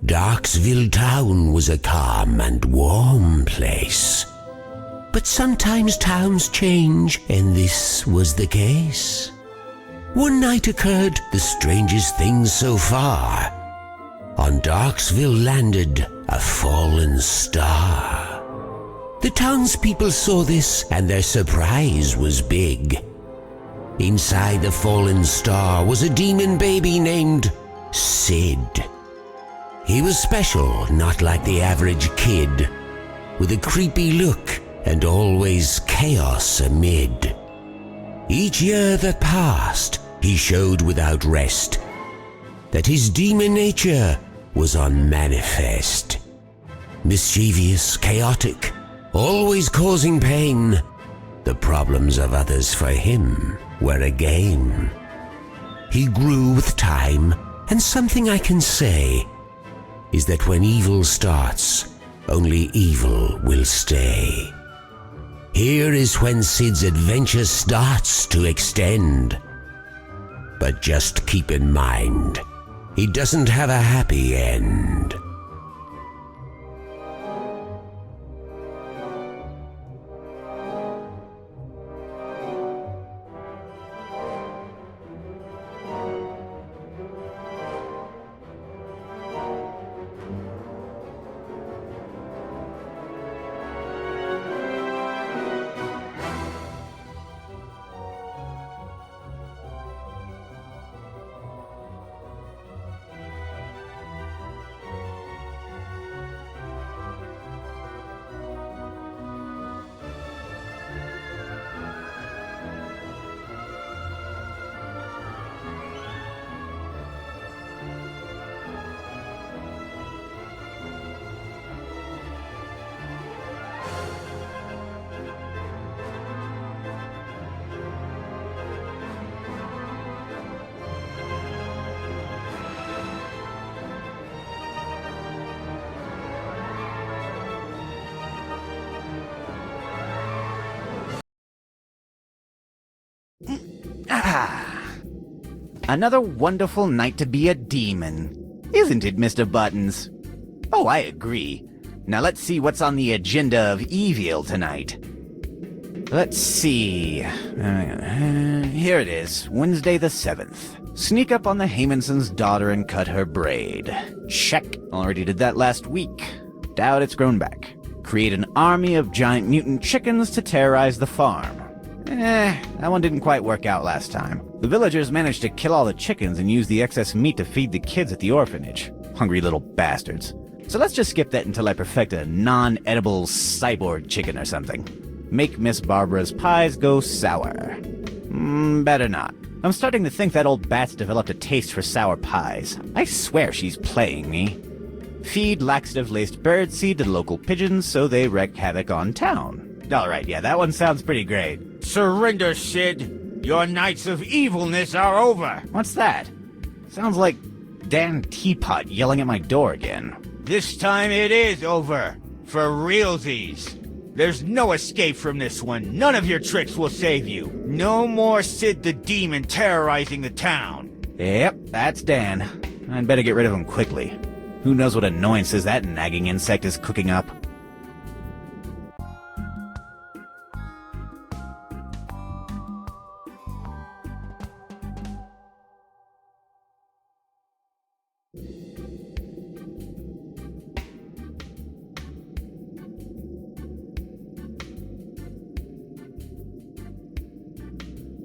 Darkestville town was a calm and warm place. But sometimes towns change, and this was the case. One night occurred the strangest thing so far. On Darkestville landed a fallen star. The townspeople saw this, and their surprise was big. Inside the fallen star was a demon baby named Sid. He was special, not like the average kid, with a creepy look and always chaos amid. Each year that passed, he showed without rest that his demon nature was on manifest. Mischievous, chaotic, always causing pain. The problems of others for him were a game. He grew with time, and something I can say is that when evil starts, only evil will stay. Here is when Sid's adventure starts to extend. But just keep in mind, he doesn't have a happy end. Another wonderful night to be a demon, isn't it, Mr. Buttons? Oh, I agree. Now let's see what's on the agenda of evil tonight. Let's see. Here it is, Wednesday the 7th. Sneak up on the Haymonson's daughter and cut her braid. Check. Already did that last week. Doubt it's grown back. Create an army of giant mutant chickens to terrorize the farm. That one didn't quite work out last time. The villagers managed to kill all the chickens and use the excess meat to feed the kids at the orphanage. Hungry little bastards. So let's just skip that until I perfect a non-edible cyborg chicken or something. Make Miss Barbara's pies go sour. Better not. I'm starting to think that old bat's developed a taste for sour pies. I swear she's playing me. Feed laxative-laced birdseed to local pigeons so they wreak havoc on town. Alright, yeah, that one sounds pretty great. Surrender, Sid. Your nights of evilness are over. What's that? Sounds like Dan Teapot yelling at my door again. This time it is over. For realsies. There's no escape from this one. None of your tricks will save you. No more Sid the Demon terrorizing the town. Yep, that's Dan. I'd better get rid of him quickly. Who knows what annoyances that nagging insect is cooking up.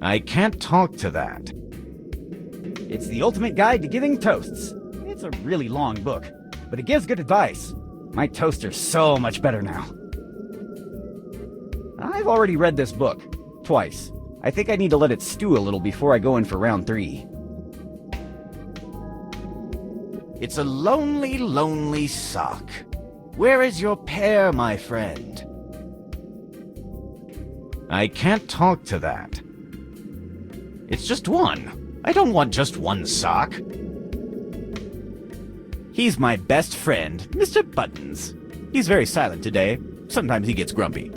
I can't talk to that. It's the ultimate guide to giving toasts. It's a really long book, but it gives good advice. My toasts are so much better now. I've already read this book, twice. I think I need to let it stew a little before I go in for round 3. It's a lonely, lonely sock. Where is your pair, my friend? I can't talk to that. It's just one. I don't want just one sock. He's my best friend, Mr. Buttons. He's very silent today. Sometimes he gets grumpy.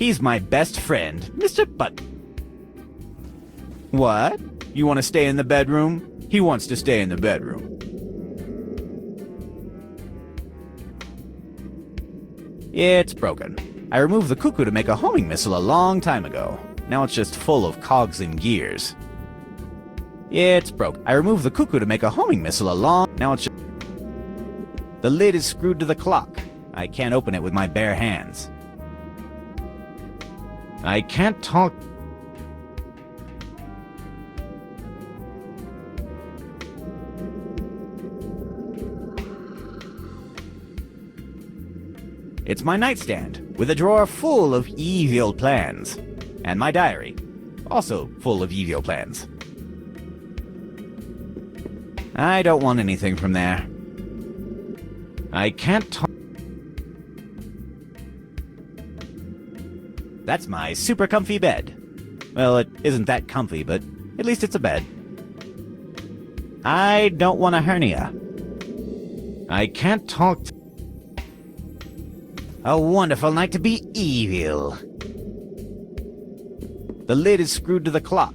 He's my best friend, Mr. Button. What? You want to stay in the bedroom? He wants to stay in the bedroom. It's broken. I removed the cuckoo to make a homing missile a long time ago. Now it's just full of cogs and gears. It's broke. I removed the cuckoo to make a homing missile Now it's just... The lid is screwed to the clock. I can't open it with my bare hands. I can't talk... It's my nightstand, with a drawer full of evil plans. And my diary, also full of evil plans. I don't want anything from there. I can't talk... That's my super comfy bed. Well, it isn't that comfy, but at least it's a bed. I don't want a hernia. I can't talk... A wonderful night to be evil. The lid is screwed to the clock.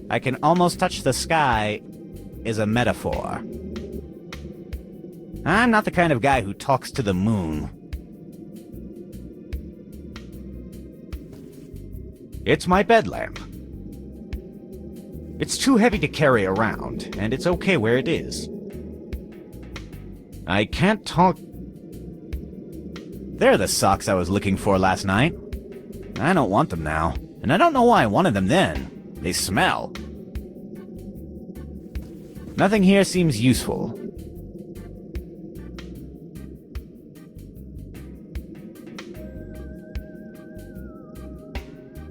I can almost touch the sky is a metaphor. I'm not the kind of guy who talks to the moon. It's my bed lamp. It's too heavy to carry around, and it's okay where it is. I can't talk... They're the socks I was looking for last night. I don't want them now, and I don't know why I wanted them then. They smell. Nothing here seems useful.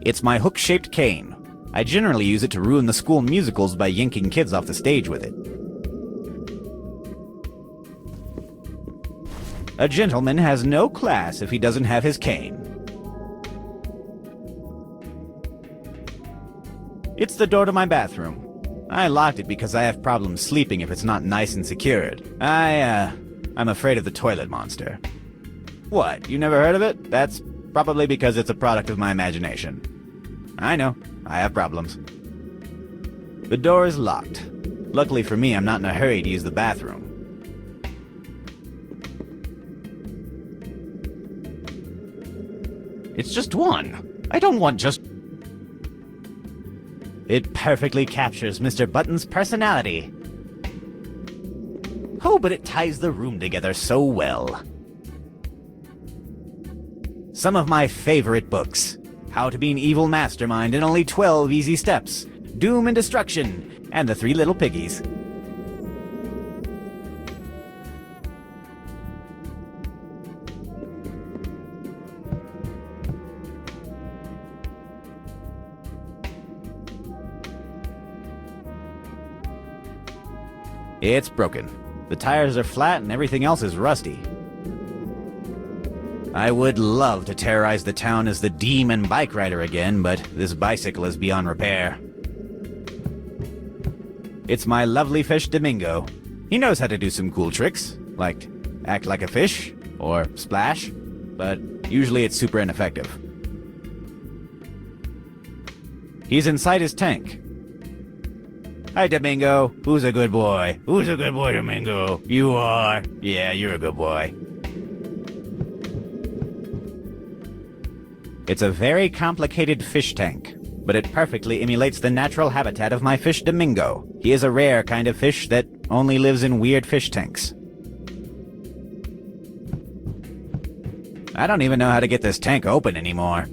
It's my hook-shaped cane. I generally use it to ruin the school musicals by yanking kids off the stage with it. A gentleman has no class if he doesn't have his cane. It's the door to my bathroom. I locked it because I have problems sleeping if it's not nice and secured. I'm afraid of the toilet monster. What, you never heard of it? That's probably because it's a product of my imagination. I know, I have problems. The door is locked. Luckily for me, I'm not in a hurry to use the bathroom. It's just one. I don't want just... It perfectly captures Mr. Button's personality. Oh, but it ties the room together so well. Some of my favorite books. How to be an Evil Mastermind in Only 12 Easy Steps. Doom and Destruction. And The Three Little Piggies. It's broken. The tires are flat and everything else is rusty. I would love to terrorize the town as the demon bike rider again, but this bicycle is beyond repair. It's my lovely fish Domingo. He knows how to do some cool tricks, like act like a fish, or splash, but usually it's super ineffective. He's inside his tank. Hi, Domingo. Who's a good boy? Who's a good boy, Domingo? You are. Yeah, you're a good boy. It's a very complicated fish tank, but it perfectly emulates the natural habitat of my fish Domingo. He is a rare kind of fish that only lives in weird fish tanks. I don't even know how to get this tank open anymore.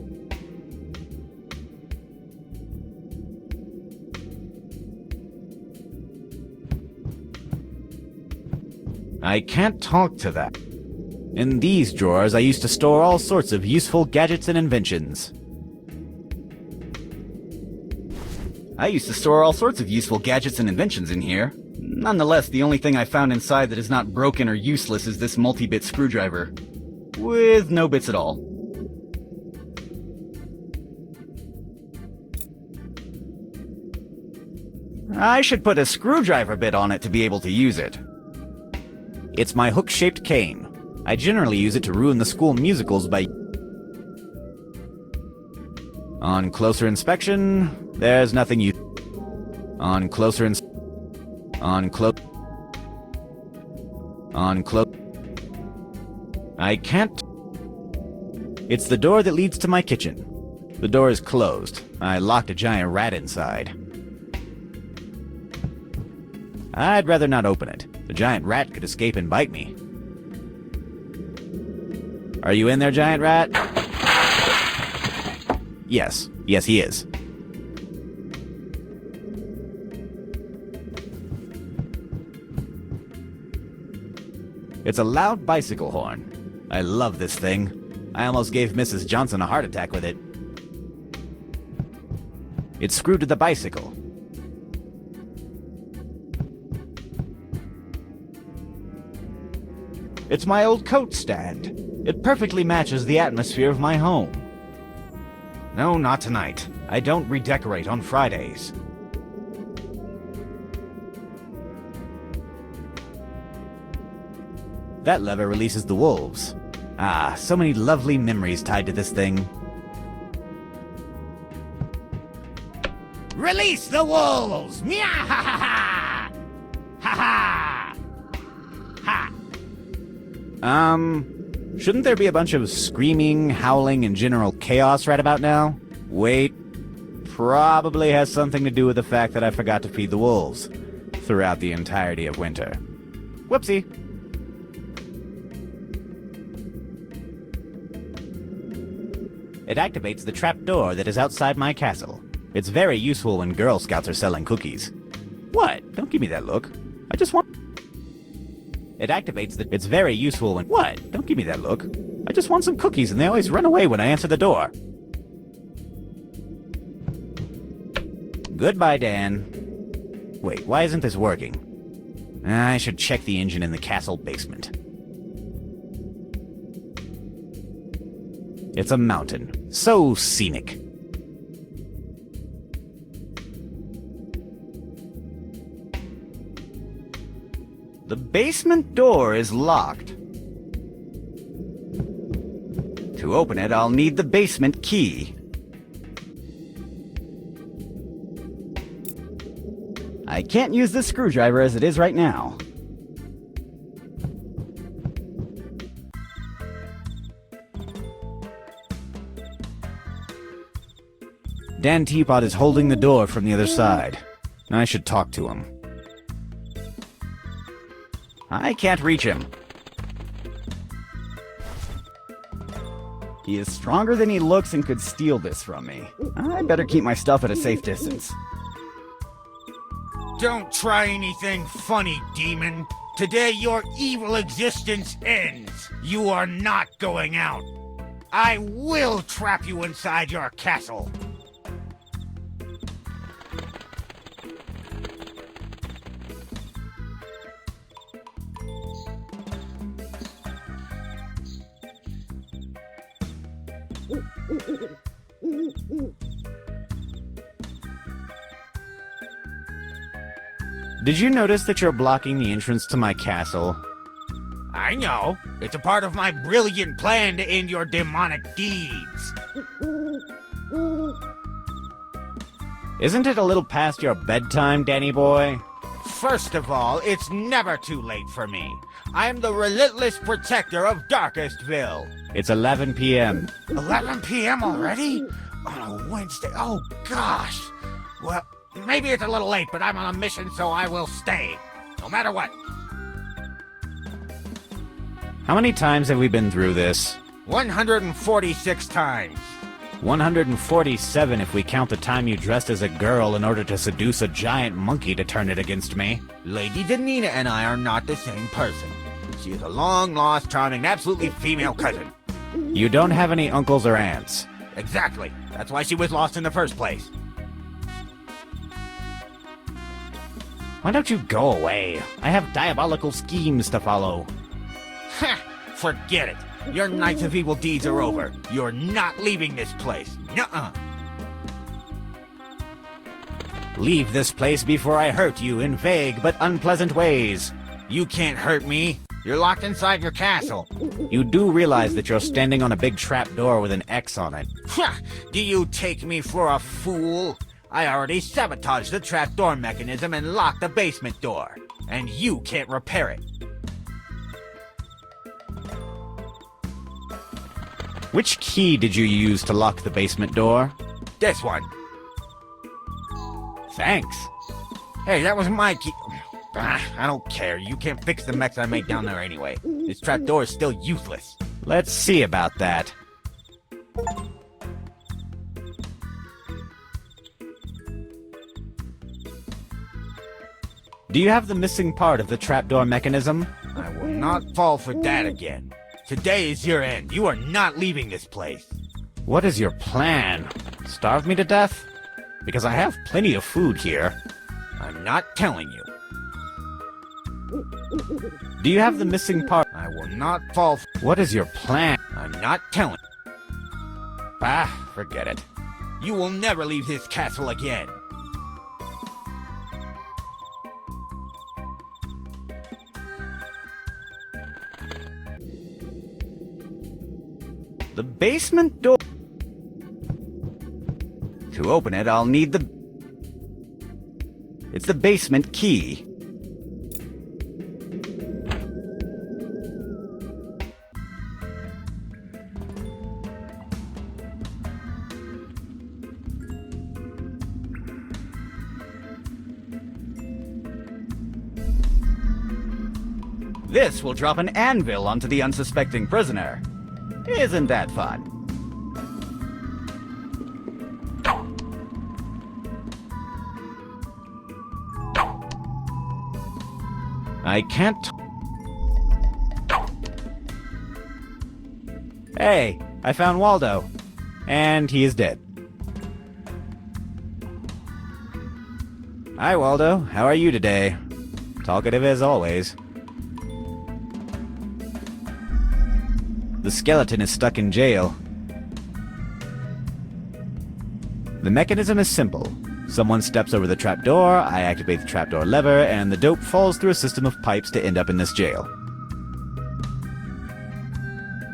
I can't talk to that. In these drawers, I used to store all sorts of useful gadgets and inventions. I used to store all sorts of useful gadgets and inventions in here. Nonetheless, the only thing I found inside that is not broken or useless is this multi-bit screwdriver. With no bits at all. I should put a screwdriver bit on it to be able to use it. It's my hook-shaped cane. I generally use it to ruin the school musicals by... On closer inspection, there's nothing you... On closer I can't... It's the door that leads to my kitchen. The door is closed. I locked a giant rat inside. I'd rather not open it. The giant rat could escape and bite me. Are you in there, giant rat? Yes. Yes, he is. It's a loud bicycle horn. I love this thing. I almost gave Mrs. Johnson a heart attack with it. It's screwed to the bicycle. It's my old coat stand. It perfectly matches the atmosphere of my home. No, not tonight. I don't redecorate on Fridays. That lever releases the wolves. Ah, so many lovely memories tied to this thing. Release the wolves! Meow! Ha ha ha! Ha ha! Ha! Shouldn't there be a bunch of screaming, howling, and general chaos right about now? Wait. Probably has something to do with the fact that I forgot to feed the wolves throughout the entirety of winter. Whoopsie. It activates the trap door that is outside my castle. It's very useful when Girl Scouts are selling cookies. What? Don't give me that look. I just want... It activates the... It's very useful when... What? Don't give me that look. I just want some cookies and they always run away when I answer the door. Goodbye, Dan. Wait, why isn't this working? I should check the engine in the castle basement. It's a mountain. So scenic. The basement door is locked. To open it, I'll need the basement key. I can't use this screwdriver as it is right now. Dan Teapot is holding the door from the other side. I should talk to him. I can't reach him. He is stronger than he looks and could steal this from me. I better keep my stuff at a safe distance. Don't try anything funny, demon. Today your evil existence ends. You are not going out. I will trap you inside your castle. Did you notice that you're blocking the entrance to my castle? I know. It's a part of my brilliant plan to end your demonic deeds. Isn't it a little past your bedtime, Danny boy? First of all, it's never too late for me. I'm the relentless protector of Darkestville. It's 11 p.m. 11 p.m. already? On a Wednesday? Oh, gosh. Well, maybe it's a little late, but I'm on a mission, so I will stay. No matter what. How many times have we been through this? 146 times. 147 if we count the time you dressed as a girl in order to seduce a giant monkey to turn it against me. Lady Danina and I are not the same person. She is a long-lost, charming, absolutely female cousin. You don't have any uncles or aunts. Exactly. That's why she was lost in the first place. Why don't you go away? I have diabolical schemes to follow. Ha! Forget it. Your nights of evil deeds are over. You're not leaving this place. Nuh-uh. Leave this place before I hurt you in vague but unpleasant ways. You can't hurt me. You're locked inside your castle. You do realize that you're standing on a big trap door with an X on it. Do you take me for a fool? I already sabotaged the trapdoor mechanism and locked the basement door. And you can't repair it. Which key did you use to lock the basement door? This one. Thanks. Hey, that was my key. I don't care. You can't fix the mess I made down there anyway. This trapdoor is still useless. Let's see about that. Do you have the missing part of the trapdoor mechanism? I will not fall for that again. Today is your end. You are not leaving this place. What is your plan? Starve me to death? Because I have plenty of food here. I'm not telling you. Do you have the missing part? I will not fall for... What is your plan? I'm not telling. Forget it. You will never leave this castle again. The basement door... To open it, I'll need the... It's the basement key. This will drop an anvil onto the unsuspecting prisoner. Isn't that fun? I can't... Hey, I found Waldo. And he is dead. Hi, Waldo. How are you today? Talkative as always. The skeleton is stuck in jail. The mechanism is simple. Someone steps over the trapdoor, I activate the trapdoor lever, and the dope falls through a system of pipes to end up in this jail.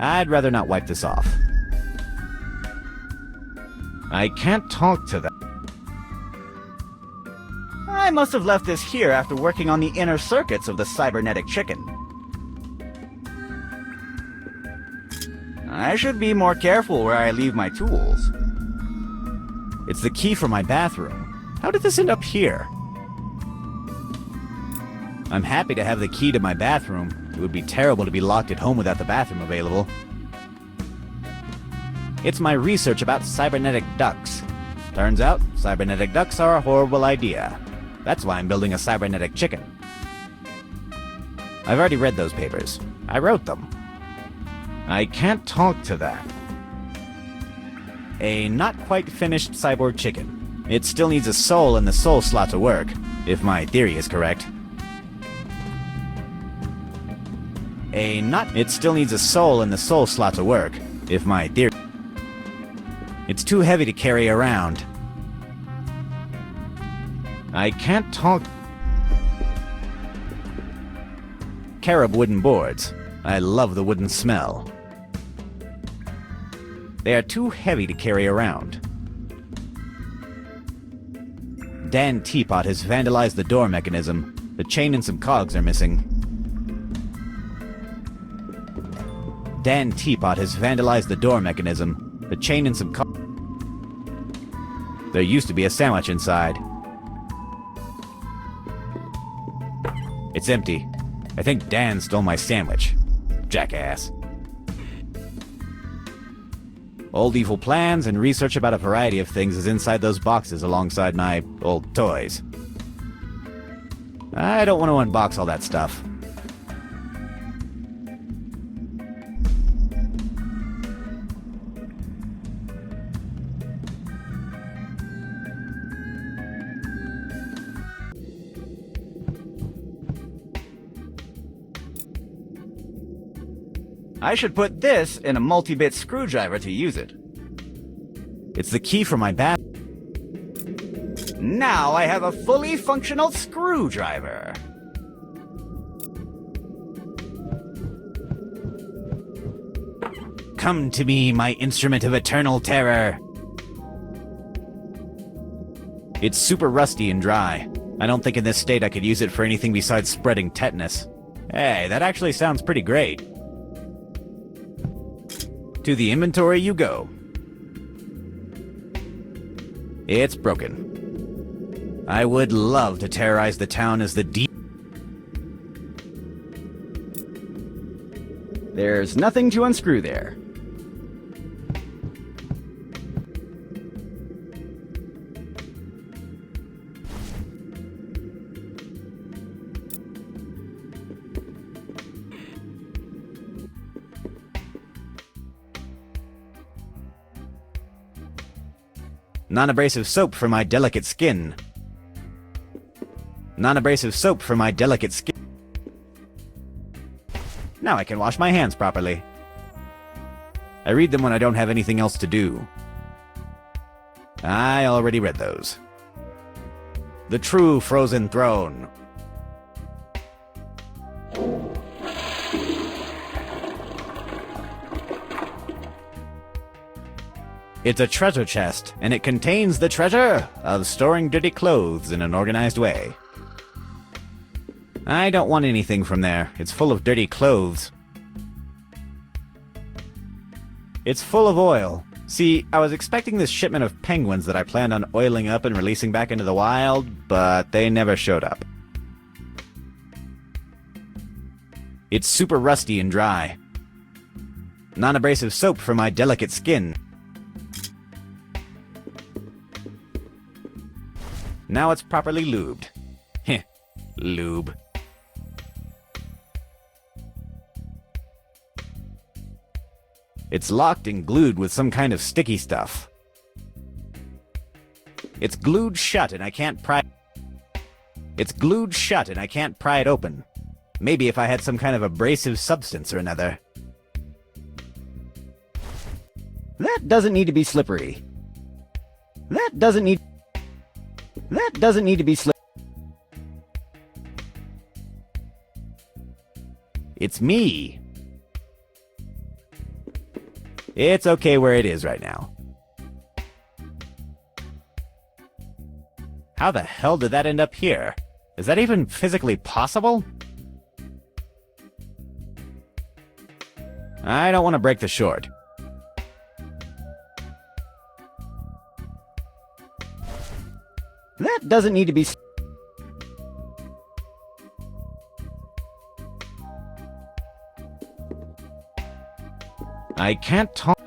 I'd rather not wipe this off. I can't talk to them. I must have left this here after working on the inner circuits of the cybernetic chicken. I should be more careful where I leave my tools. It's the key for my bathroom. How did this end up here? I'm happy to have the key to my bathroom. It would be terrible to be locked at home without the bathroom available. It's my research about cybernetic ducks. Turns out, cybernetic ducks are a horrible idea. That's why I'm building a cybernetic chicken. I've already read those papers. I wrote them. I can't talk to that. A not quite finished cyborg chicken. It still needs a soul in the soul slot to work, if my theory is correct. It still needs a soul in the soul slot to work, if my theory... It's too heavy to carry around. I can't talk... Carob wooden boards. I love the wooden smell. They are too heavy to carry around. Dan Teapot has vandalized the door mechanism. The chain and some cogs are missing. Dan Teapot has vandalized the door mechanism. The chain and some cogs... There used to be a sandwich inside. It's empty. I think Dan stole my sandwich. Jackass. Old evil plans and research about a variety of things is inside those boxes alongside my old toys. I don't want to unbox all that stuff. I should put this in a multi-bit screwdriver to use it. It's the key for my bath. Now I have a fully functional screwdriver. Come to me, my instrument of eternal terror. It's super rusty and dry. I don't think in this state I could use it for anything besides spreading tetanus. Hey, that actually sounds pretty great. To the inventory you go. It's broken. I would love to terrorize the town as the There's nothing to unscrew there. Non-abrasive soap for my delicate skin. Non-abrasive soap for my delicate skin. Now I can wash my hands properly. I read them when I don't have anything else to do. I already read those. The True Frozen Throne. It's a treasure chest, and it contains the treasure of storing dirty clothes in an organized way. I don't want anything from there. It's full of dirty clothes. It's full of oil. See, I was expecting this shipment of penguins that I planned on oiling up and releasing back into the wild, but they never showed up. It's super rusty and dry. Non-abrasive soap for my delicate skin. Now it's properly lubed. Heh, lube. It's locked and glued with some kind of sticky stuff. It's glued shut and I can't pry... It's glued shut and I can't pry it open. Maybe if I had some kind of abrasive substance or another. That doesn't need to be slippery. That doesn't need to be slippery. It's me. It's okay where it is right now. How the hell did that end up here? Is that even physically possible? I don't want to break the short. That doesn't need to be... I can't talk.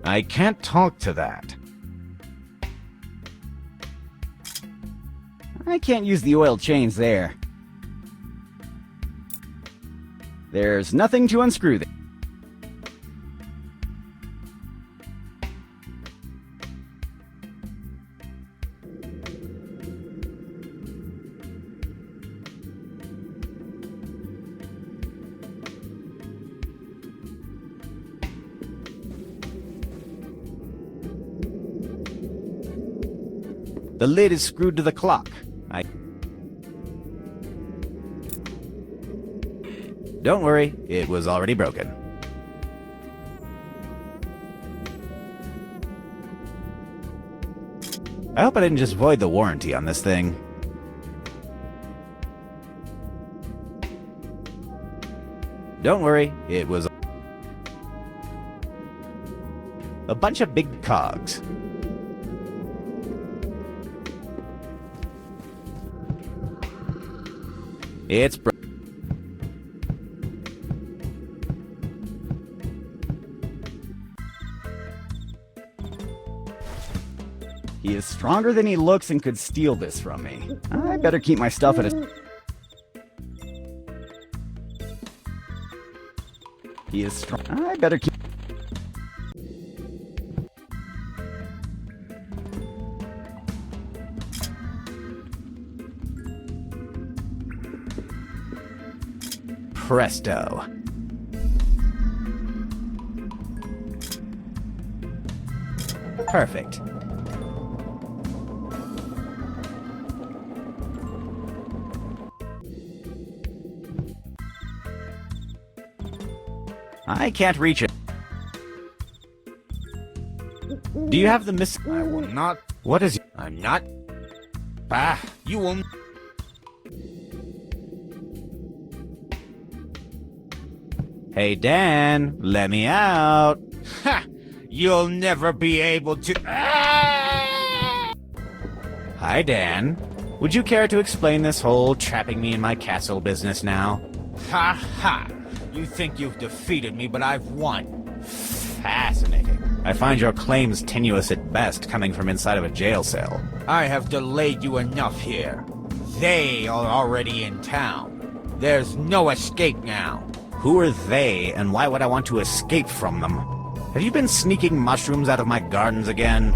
I can't talk to that. I can't use the oil chains there. There's nothing to unscrew there. The lid is screwed to the clock. Don't worry, it was already broken. I hope I didn't just void the warranty on this thing. Don't worry, it was a bunch of big cogs. It's He is stronger than he looks and could steal this from me. I better keep my stuff at a... He is strong. I better keep... presto. Perfect. I can't reach it. Do you have the miss... I will not. What is... I'm not. Bah, you will. Hey, Dan, let me out. Ha! You'll never be able to. Ah! Hi, Dan. Would you care to explain this whole trapping me in my castle business now? Ha ha! You think you've defeated me, but I've won. Fascinating. I find your claims tenuous at best, coming from inside of a jail cell. I have delayed you enough here. They are already in town. There's no escape now. Who are they, and why would I want to escape from them? Have you been sneaking mushrooms out of my gardens again?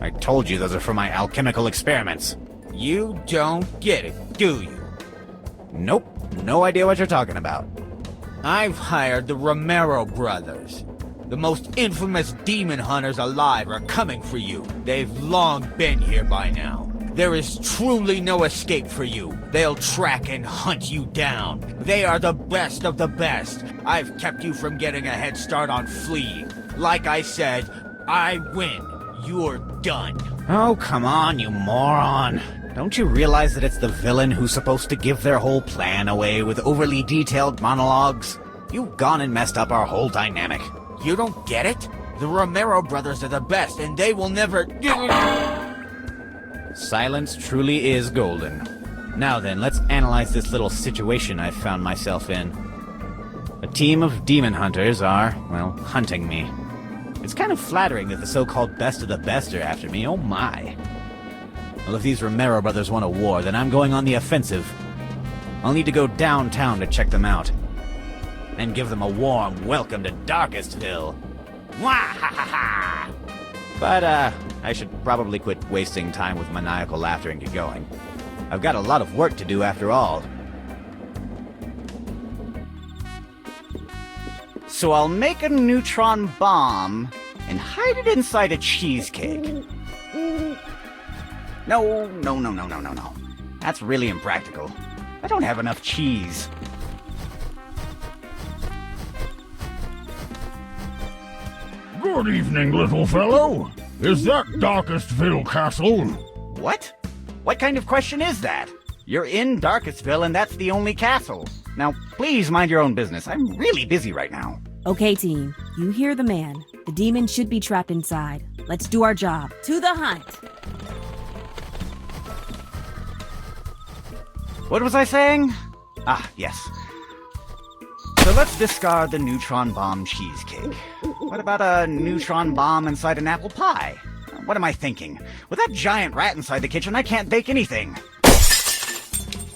I told you those are for my alchemical experiments. You don't get it, do you? Nope, no idea what you're talking about. I've hired the Romero brothers. The most infamous demon hunters alive are coming for you. They've long been here by now. There is truly no escape for you. They'll track and hunt you down. They are the best of the best. I've kept you from getting a head start on fleeing. Like I said, I win. You're done. Oh, come on, you moron. Don't you realize that it's the villain who's supposed to give their whole plan away with overly detailed monologues? You've gone and messed up our whole dynamic. You don't get it? The Romero brothers are the best, and they will never... Silence truly is golden. Now then, let's analyze this little situation I've found myself in. A team of demon hunters are, well, hunting me. It's kind of flattering that the so-called best of the best are after me, oh my. Well, if these Romero brothers want a war, then I'm going on the offensive. I'll need to go downtown to check them out. And give them a warm welcome to Darkestville. Mwahaha! But, I should probably quit wasting time with maniacal laughter and get going. I've got a lot of work to do after all. So I'll make a neutron bomb and hide it inside a cheesecake. No. That's really impractical. I don't have enough cheese. Good evening, little fellow. Is that Darkestville Castle? What? What kind of question is that? You're in Darkestville and that's the only castle. Now, please mind your own business. I'm really busy right now. Okay, team. You hear the man. The demon should be trapped inside. Let's do our job. To the hunt! What was I saying? Ah, yes. So let's discard the neutron bomb cheesecake. What about a neutron bomb inside an apple pie? What am I thinking? With that giant rat inside the kitchen, I can't bake anything.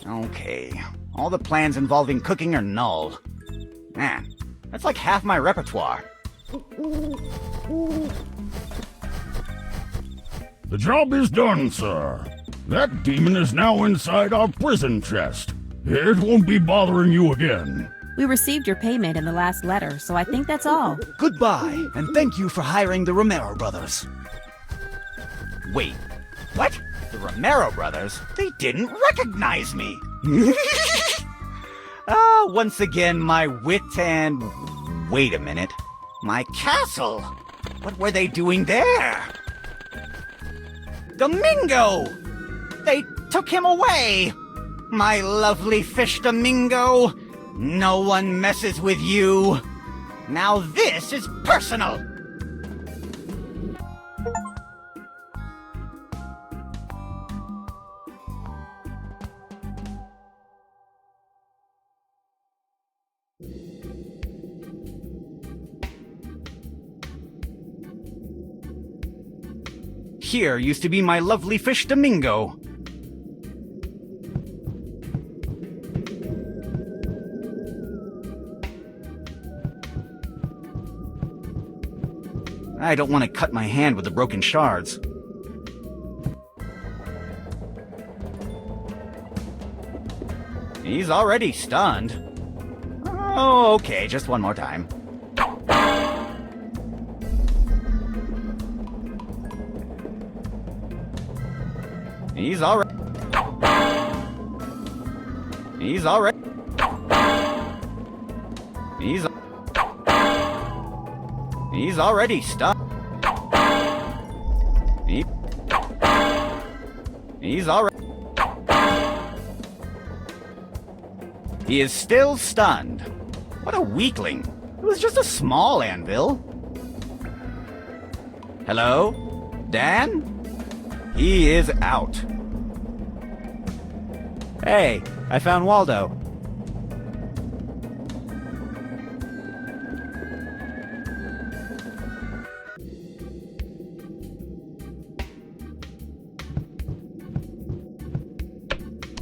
Okay. All the plans involving cooking are null. Man, that's like half my repertoire. The job is done, sir. That demon is now inside our prison chest. It won't be bothering you again. We received your payment in the last letter, so I think that's all. Goodbye, and thank you for hiring the Romero brothers. Wait, what? The Romero brothers? They didn't recognize me! Once again, my wit and... Wait a minute. My castle! What were they doing there? Domingo! They took him away! My lovely fish Domingo! No one messes with you! Now this is personal! Here used to be my lovely fish Domingo. I don't want to cut my hand with the broken shards. He's already stunned. Oh, okay, just one more time. He's already... He's already... He's... He's already stunned. He's already... He is still stunned. What a weakling. It was just a small anvil. Hello? Dan? He is out. Hey, I found Waldo.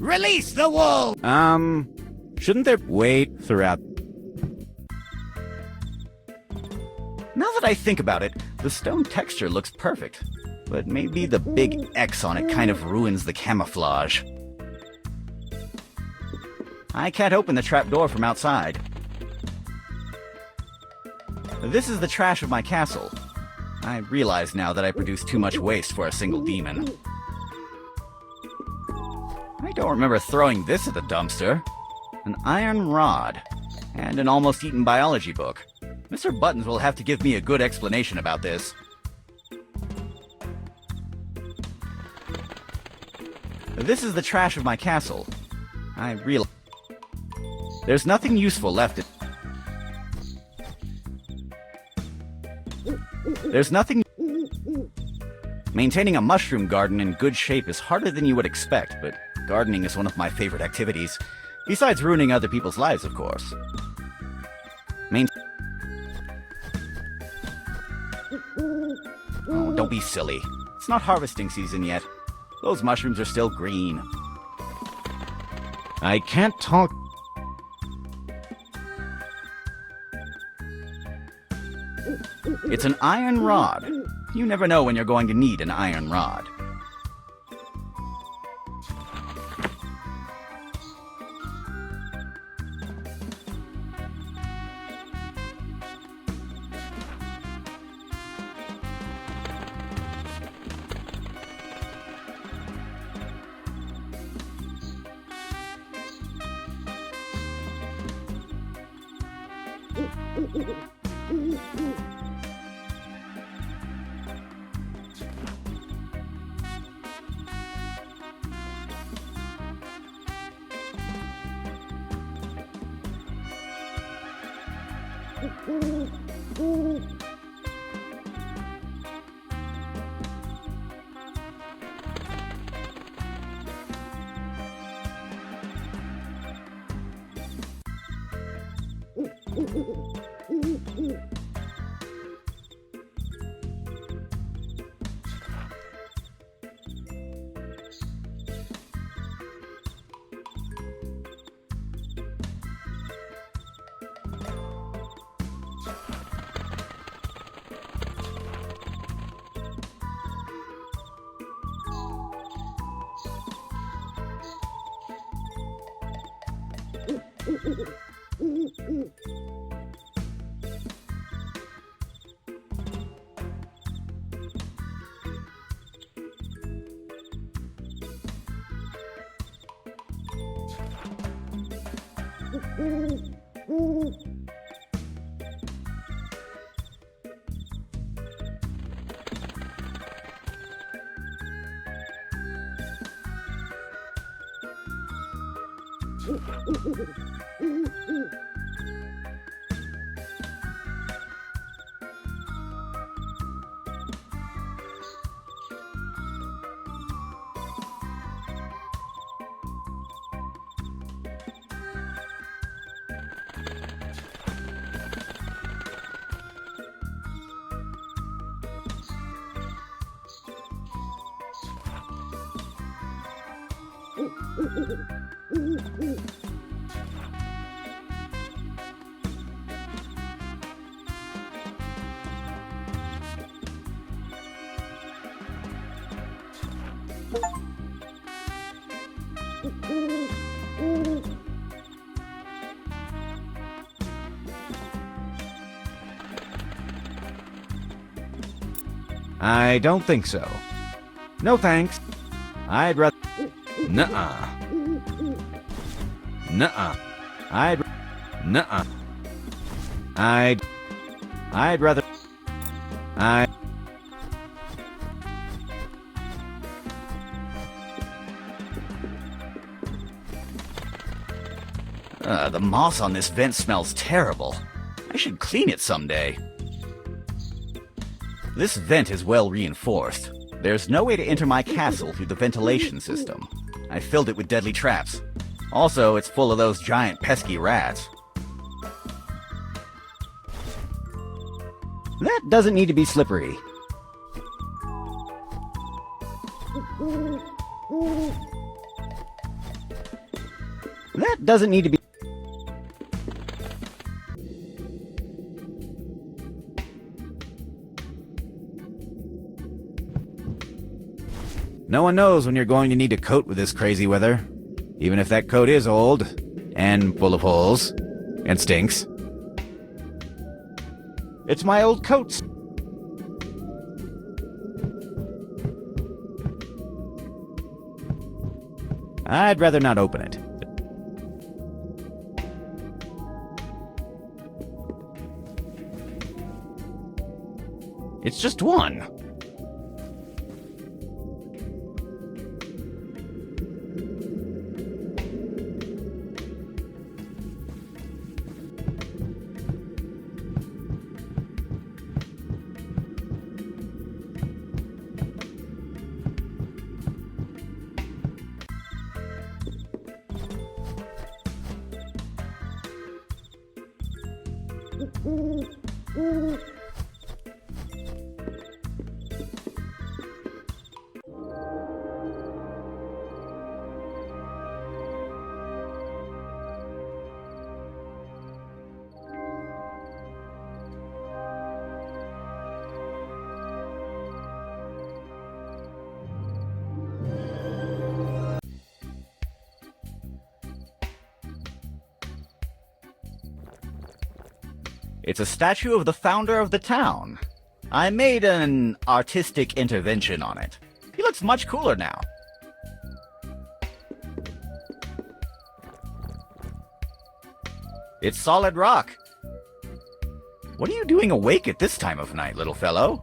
Release the wolf! Shouldn't there wait throughout? Now that I think about it, the stone texture looks perfect. But maybe the big X on it kind of ruins the camouflage. I can't open the trapdoor from outside. This is the trash of my castle. I realize now that I produce too much waste for a single demon. I don't remember throwing this at the dumpster. An iron rod. And an almost eaten biology book. Mr. Buttons will have to give me a good explanation about this. This is the trash of my castle. I realize there's nothing useful left. There's nothing... Maintaining a mushroom garden in good shape is harder than you would expect, but gardening is one of my favorite activities. Besides ruining other people's lives, of course. Oh, don't be silly. It's not harvesting season yet. Those mushrooms are still green. I can't talk. It's an iron rod. You never know when you're going to need an iron rod. I don't think so. No thanks. I'd rather... Nuh-uh. Nuh-uh. Nuh-uh. I'd rather... The moss on this vent smells terrible. I should clean it someday. This vent is well reinforced. There's no way to enter my castle through the ventilation system. I filled it with deadly traps. Also, it's full of those giant pesky rats. That doesn't need to be slippery. That doesn't need to be... No one knows when you're going to need a coat with this crazy weather. Even if that coat is old, and full of holes, and stinks. It's my old coat. I'd rather not open it. It's just one. It's a statue of the founder of the town. I made an artistic intervention on it. He looks much cooler now. It's solid rock. What are you doing awake at this time of night, little fellow?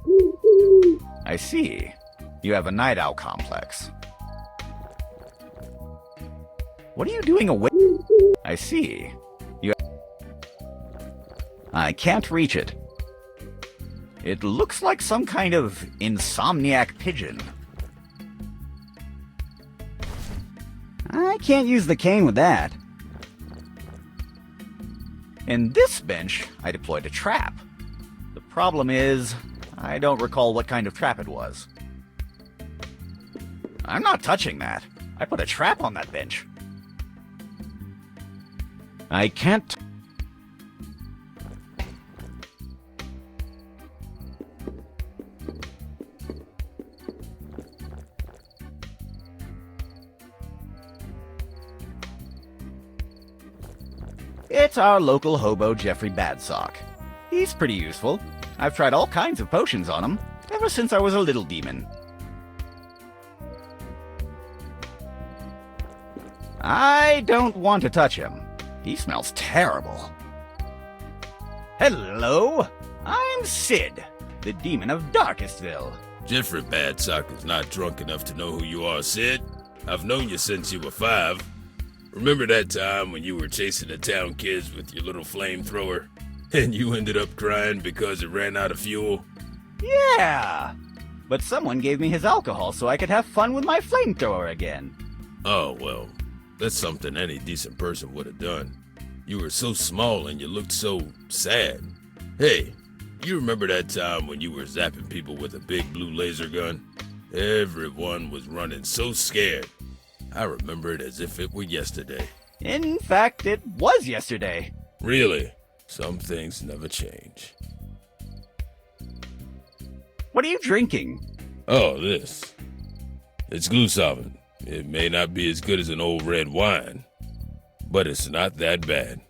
I see. You have a night owl complex. What are you doing awake? I see. I can't reach it. It looks like some kind of insomniac pigeon. I can't use the cane with that. In this bench, I deployed a trap. The problem is, I don't recall what kind of trap it was. I'm not touching that. I put a trap on that bench. I can't... It's our local hobo, Jeffrey Badsock. He's pretty useful. I've tried all kinds of potions on him, ever since I was a little demon. I don't want to touch him. He smells terrible. Hello, I'm Sid, the demon of Darkestville. Jeffrey Badsock is not drunk enough to know who you are, Sid. I've known you since you were 5. Remember that time when you were chasing the town kids with your little flamethrower, and you ended up crying because it ran out of fuel? Yeah, but someone gave me his alcohol so I could have fun with my flamethrower again. Oh, well, that's something any decent person would have done. You were so small and you looked so sad. Hey, you remember that time when you were zapping people with a big blue laser gun? Everyone was running so scared. I remember it as if it were yesterday. In fact, it was yesterday. Really? Some things never change. What are you drinking? Oh, this. It's glue solvent. It may not be as good as an old red wine, but it's not that bad.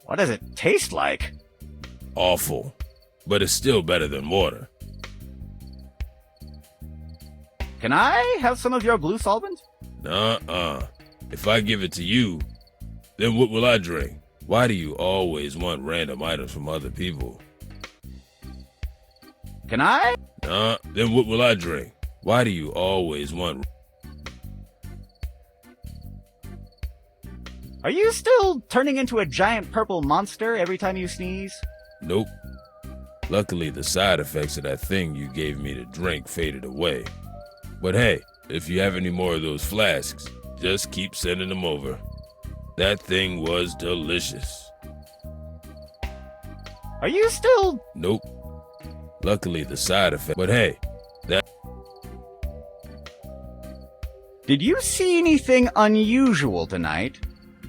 What does it taste like? Awful, but it's still better than water. Can I have some of your glue solvent? Nuh-uh. If I give it to you, then what will I drink? Why do you always want random items from other people? Can I? Then what will I drink? Why do you always want... Are you still turning into a giant purple monster every time you sneeze? Nope. Luckily, the side effects of that thing you gave me to drink faded away. But hey, if you have any more of those flasks, just keep sending them over. That thing was delicious. Are you still... Nope. Luckily, the side effect... But hey, that... Did you see anything unusual tonight?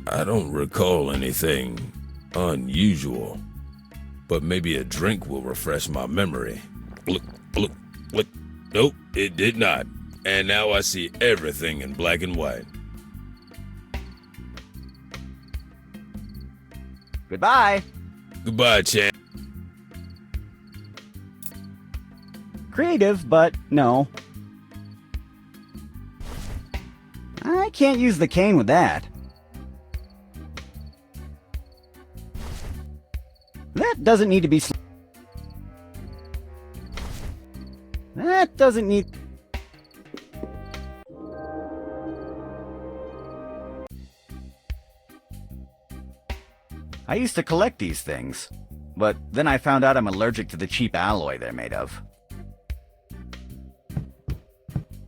I don't recall anything unusual. But maybe a drink will refresh my memory. Look, look, look. Nope, it did not. And now I see everything in black and white. Goodbye. Goodbye, champ. Creative, but no. I can't use the cane with that. That doesn't need to be... That doesn't need... I used to collect these things, but then I found out I'm allergic to the cheap alloy they're made of.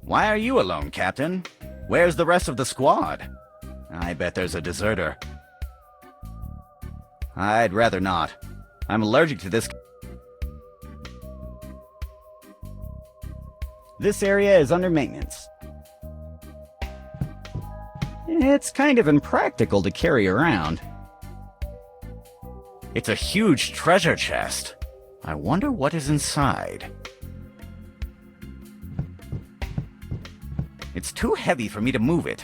Why are you alone, Captain? Where's the rest of the squad? I bet there's a deserter. I'd rather not. I'm allergic to this. This area is under maintenance. It's kind of impractical to carry around. It's a huge treasure chest. I wonder what is inside. It's too heavy for me to move it.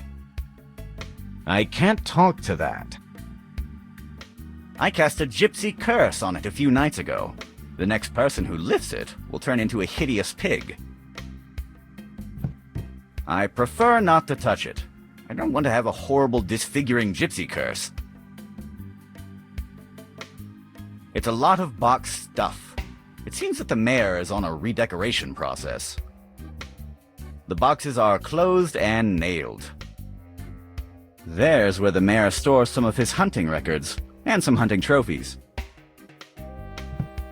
I can't talk to that. I cast a gypsy curse on it a few nights ago. The next person who lifts it will turn into a hideous pig. I prefer not to touch it. I don't want to have a horrible disfiguring gypsy curse. It's a lot of box stuff. It seems that the mayor is on a redecoration process. The boxes are closed and nailed. There's where the mayor stores some of his hunting records, and some hunting trophies.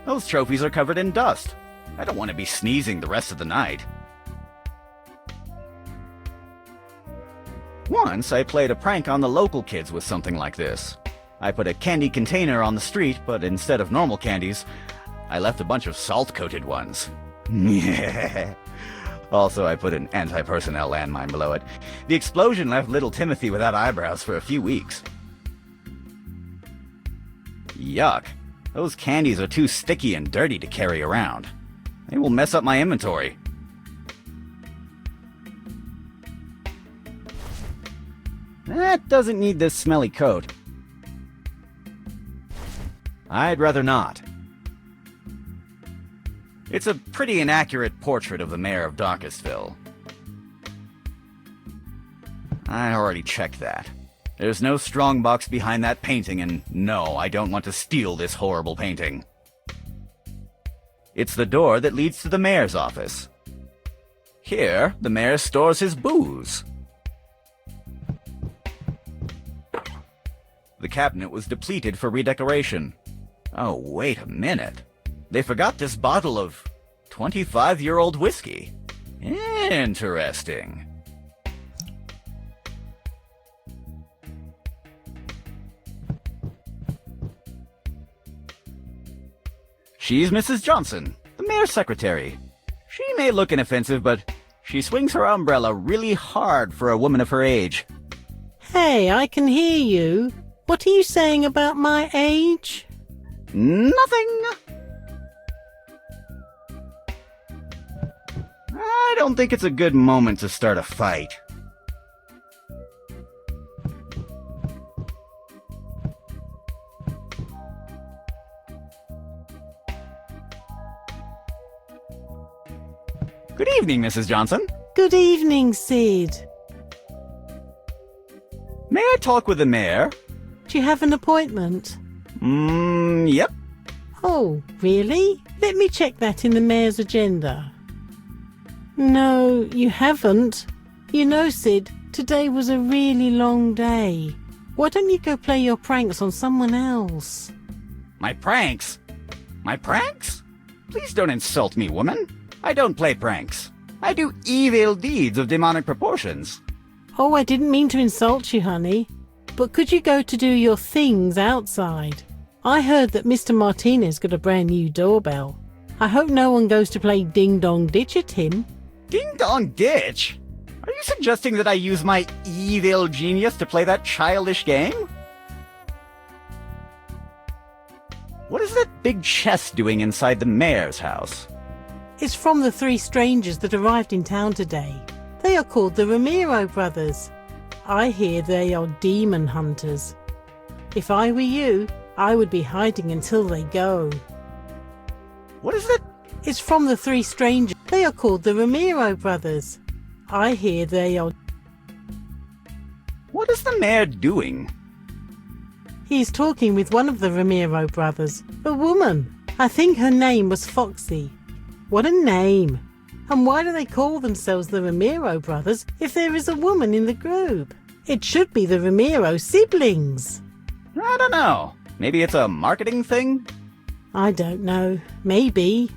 Those trophies are covered in dust. I don't want to be sneezing the rest of the night. Once I played a prank on the local kids with something like this. I put a candy container on the street, but instead of normal candies, I left a bunch of salt-coated ones. Also, I put an anti-personnel landmine below it. The explosion left little Timothy without eyebrows for a few weeks. Yuck. Those candies are too sticky and dirty to carry around. They will mess up my inventory. That doesn't need this smelly coat. I'd rather not. It's a pretty inaccurate portrait of the mayor of Darkestville. I already checked that. There's no strongbox behind that painting, and no, I don't want to steal this horrible painting. It's the door that leads to the mayor's office. Here, the mayor stores his booze. The cabinet was depleted for redecoration. Oh, wait a minute. They forgot this bottle of 25-year-old whiskey. Interesting. She's Mrs. Johnson, the mayor's secretary. She may look inoffensive, but she swings her umbrella really hard for a woman of her age. Hey, I can hear you. What are you saying about my age? Nothing. I don't think it's a good moment to start a fight. Good evening, Mrs. Johnson. Good evening, Sid. May I talk with the mayor? Do you have an appointment? Yep. Oh, really? Let me check that in the mayor's agenda. No, you haven't. You know, Sid, today was a really long day. Why don't you go play your pranks on someone else? My pranks? My pranks? Please don't insult me, woman. I don't play pranks. I do evil deeds of demonic proportions. Oh, I didn't mean to insult you, honey. But could you go to do your things outside? I heard that Mr. Martinez got a brand new doorbell. I hope no one goes to play Ding Dong Ditch at him. Ding Dong Ditch? Are you suggesting that I use my evil genius to play that childish game? What is that big chest doing inside the mayor's house? It's from the 3 strangers that arrived in town today. They are called the Ramiro brothers. I hear they are demon hunters. If I were you, I would be hiding until they go. What is it? It's from the 3 strangers. They are called the Ramiro brothers. I hear they are... What is the mayor doing? He is talking with one of the Ramiro brothers, a woman. I think her name was Foxy. What a name! And why do they call themselves the Ramiro brothers if there is a woman in the group? It should be the Ramiro siblings. I don't know. Maybe it's a marketing thing? I don't know. Maybe.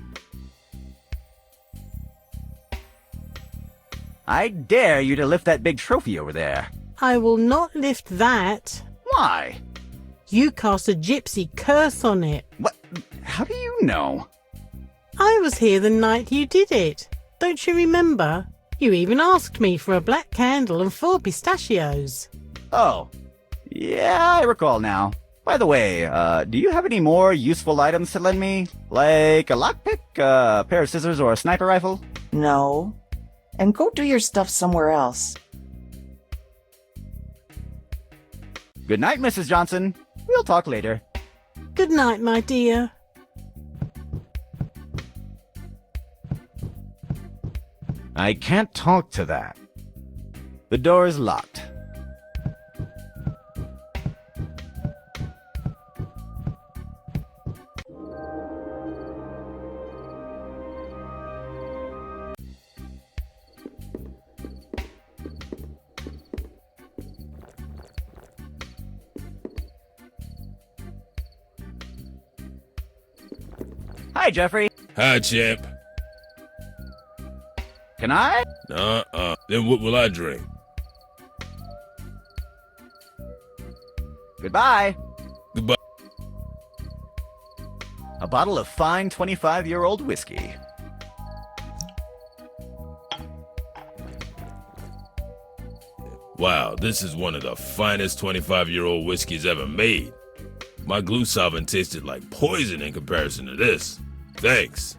I dare you to lift that big trophy over there. I will not lift that. Why? You cast a gypsy curse on it. What? How do you know? I was here the night you did it. Don't you remember? You even asked me for a black candle and 4 pistachios. Oh. Yeah, I recall now. By the way, do you have any more useful items to lend me? Like a lockpick, a pair of scissors, or a sniper rifle? No. And go do your stuff somewhere else. Good night, Mrs. Johnson. We'll talk later. Good night, my dear. I can't talk to that. The door is locked. Hi, Jeffrey. Hi, champ. Can I? Then what will I drink? Goodbye. Goodbye. A bottle of fine 25-year-old whiskey. Wow, this is one of the finest 25-year-old whiskeys ever made. My glue solvent tasted like poison in comparison to this. Thanks.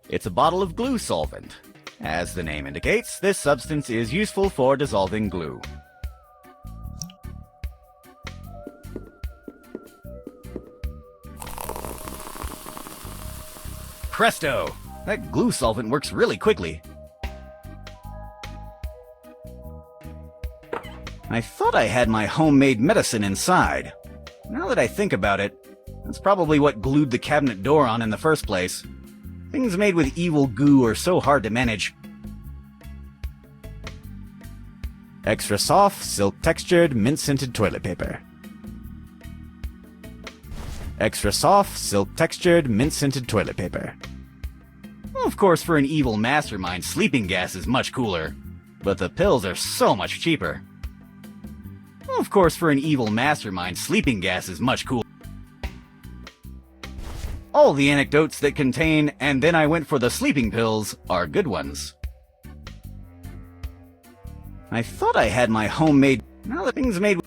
It's a bottle of glue solvent. As the name indicates, this substance is useful for dissolving glue. Presto! That glue solvent works really quickly. I thought I had my homemade medicine inside. Now that I think about it, that's probably what glued the cabinet door on in the first place. Things made with evil goo are so hard to manage. Extra soft, silk-textured, mint-scented toilet paper. Extra soft, silk-textured, mint-scented toilet paper. Of course, for an evil mastermind, sleeping gas is much cooler. But the pills are so much cheaper. Of course, for an evil mastermind, sleeping gas is much cooler. All the anecdotes that contain, and then I went for the sleeping pills, are good ones. I thought I had my homemade... Now the thing's made...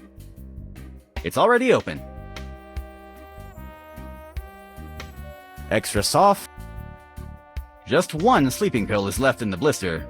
It's already open. Extra soft. Just one sleeping pill is left in the blister.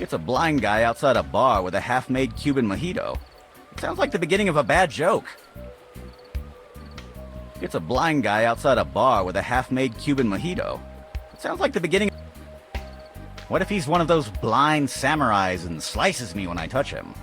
It's a blind guy outside a bar with a half-made Cuban mojito. It sounds like the beginning of a bad joke. It's a blind guy outside a bar with a half-made Cuban mojito. It sounds like the beginning. What if he's one of those blind samurais and slices me when I touch him?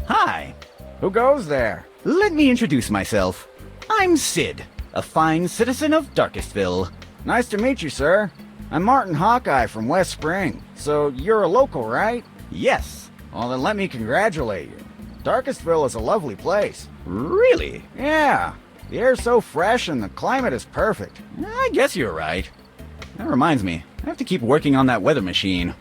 Hi. Who goes there? Let me introduce myself. I'm Sid, a fine citizen of Darkestville. Nice to meet you, sir. I'm Martin Hawkeye from West Spring. So you're a local, right? Yes. Well, then let me congratulate you. Darkestville is a lovely place. Really? Yeah. The air's so fresh and the climate is perfect. I guess you're right. That reminds me, I have to keep working on that weather machine.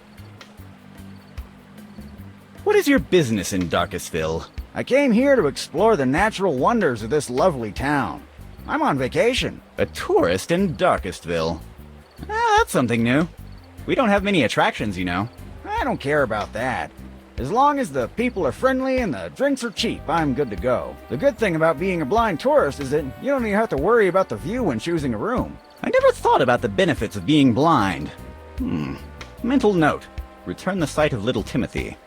What is your business in Darkestville? I came here to explore the natural wonders of this lovely town. I'm on vacation. A tourist in Darkestville. That's something new. We don't have many attractions, you know. I don't care about that. As long as the people are friendly and the drinks are cheap, I'm good to go. The good thing about being a blind tourist is that you don't even have to worry about the view when choosing a room. I never thought about the benefits of being blind. Mental note. Return the sight of little Timothy.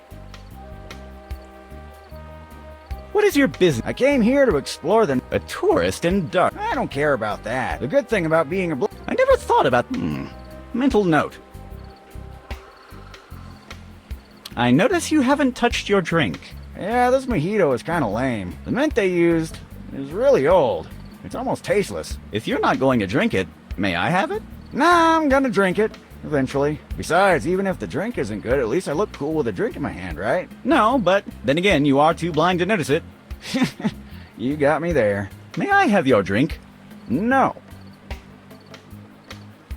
What is your business? I came here to explore A tourist in Dark. I don't care about that. The good thing about being a I never thought about. Mental note. I notice you haven't touched your drink. Yeah, this mojito is kind of lame. The mint they used is really old. It's almost tasteless. If you're not going to drink it, may I have it? Nah, I'm gonna drink it. Eventually. Besides, even if the drink isn't good, at least I look cool with a drink in my hand, right? No, but then again, you are too blind to notice it. You got me there. May I have your drink? No.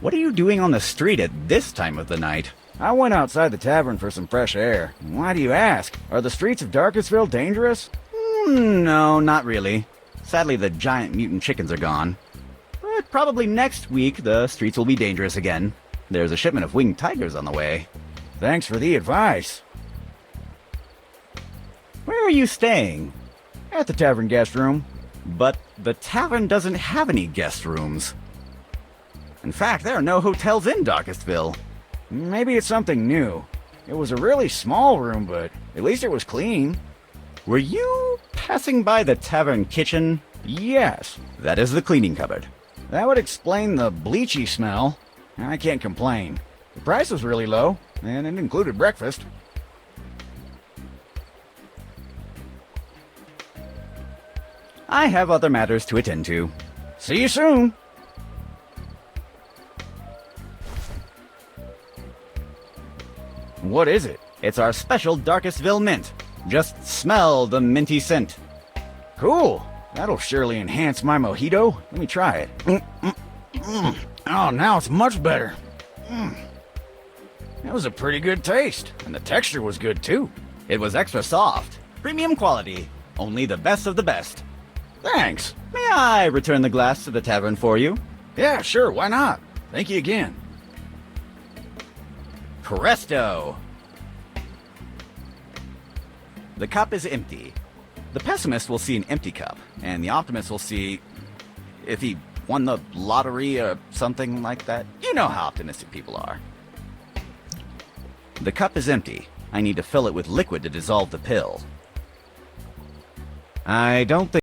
What are you doing on the street at this time of the night? I went outside the tavern for some fresh air. Why do you ask? Are the streets of Darkestville dangerous? No, not really. Sadly, the giant mutant chickens are gone. But probably next week, the streets will be dangerous again. There's a shipment of winged tigers on the way. Thanks for the advice. Where are you staying? At the tavern guest room. But the tavern doesn't have any guest rooms. In fact, there are no hotels in Darkestville. Maybe it's something new. It was a really small room, but at least it was clean. Were you passing by the tavern kitchen? Yes. That is the cleaning cupboard. That would explain the bleachy smell. I can't complain. The price was really low, and it included breakfast. I have other matters to attend to. See you soon! What is it? It's our special Darkestville mint. Just smell the minty scent. Cool. That'll surely enhance my mojito. Let me try it. Oh, now it's much better. That was a pretty good taste, and the texture was good too. It was extra soft. Premium quality. Only the best of the best. Thanks. May I return the glass to the tavern for you? Yeah, sure, why not? Thank you again. Presto! The cup is empty. The pessimist will see an empty cup, and the optimist will see if he won the lottery or something like that. You know how optimistic people are. The cup is empty. I need to fill it with liquid to dissolve the pill. I don't think